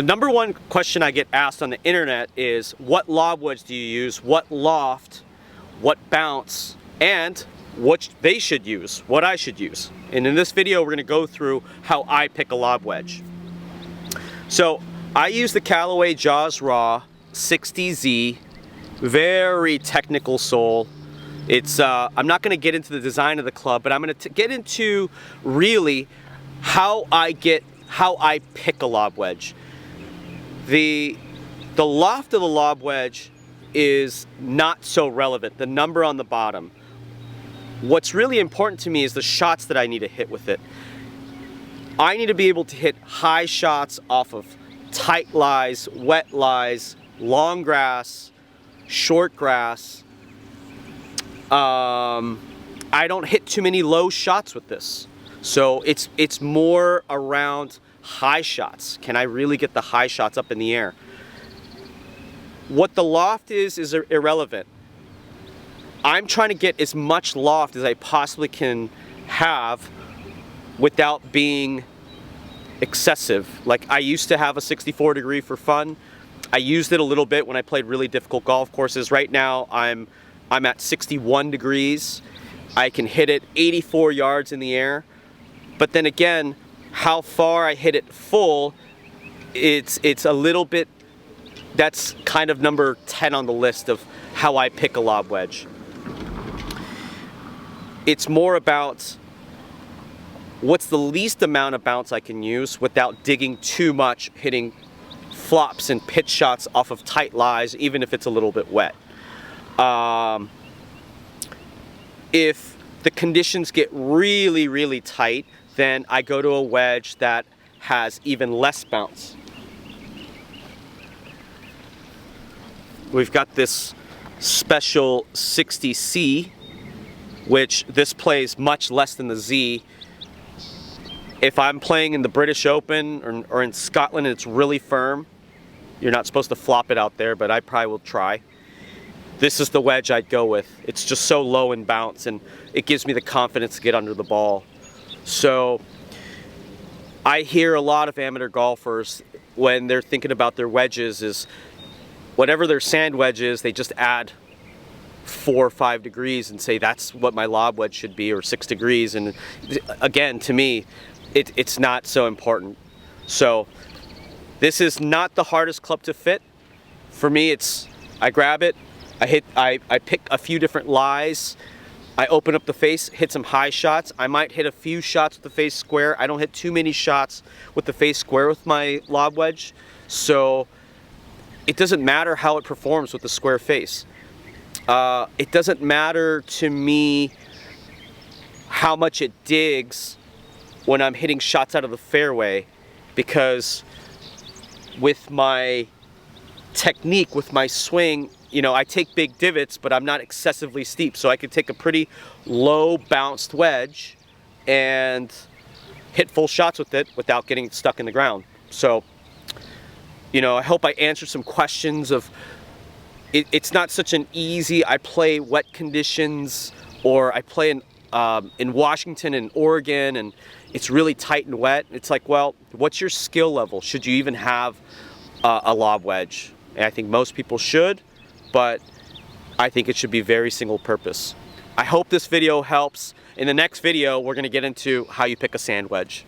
The number one question I get asked on the internet is what lob wedge do you use, what loft, what bounce, and what they should use, what I should use. And in this video we're going to go through how I pick a lob wedge. So I use the Callaway Jaws Raw 60Z, very technical sole. It's I'm not going to get into the design of the club, but I'm going to get into really how I pick a lob wedge. The loft of the lob wedge is not so relevant, the number on the bottom. What's really important to me is the shots that I need to hit with it. I need to be able to hit high shots off of tight lies, wet lies, long grass, short grass. I don't hit too many low shots with this. So it's more around high shots. Can I really get the high shots up in the air? What the loft is irrelevant. I'm trying to get as much loft as I possibly can have without being excessive. Like, I used to have a 64 degree for fun. I used it a little bit when I played really difficult golf courses. Right now I'm at 61 degrees. I can hit it 84 yards in the air. But then again, how far I hit it full, it's a little bit, that's kind of number 10 on the list of how I pick a lob wedge. It's more about what's the least amount of bounce I can use without digging too much, hitting flops and pitch shots off of tight lies, even if it's a little bit wet. If the conditions get really, really tight, then I go to a wedge that has even less bounce. We've got this special 60C, which this plays much less than the Z. If I'm playing in the British Open or in Scotland and it's really firm, you're not supposed to flop it out there, but I probably will try. This is the wedge I'd go with. It's just so low in bounce and it gives me the confidence to get under the ball. So I hear a lot of amateur golfers when they're thinking about their wedges is whatever their sand wedge is, they just add 4 or 5 degrees and say that's what my lob wedge should be, or 6 degrees. And again, to me, it's not so important. So this is not the hardest club to fit. For me, I grab it, I pick a few different lies, I open up the face, hit some high shots. I might hit a few shots with the face square. I don't hit too many shots with the face square with my lob wedge. So it doesn't matter how it performs with the square face. It doesn't matter to me how much it digs when I'm hitting shots out of the fairway, because with my technique, with my swing, you know, I take big divots, but I'm not excessively steep. So I could take a pretty low bounced wedge and hit full shots with it without getting stuck in the ground. So, you know, I hope I answered some questions of, it's not such an easy, I play wet conditions, or I play in Washington and Oregon and it's really tight and wet. It's like, well, what's your skill level? Should you even have a lob wedge? And I think most people should, but I think it should be very single purpose. I hope this video helps. In the next video, we're going to get into how you pick a sand wedge.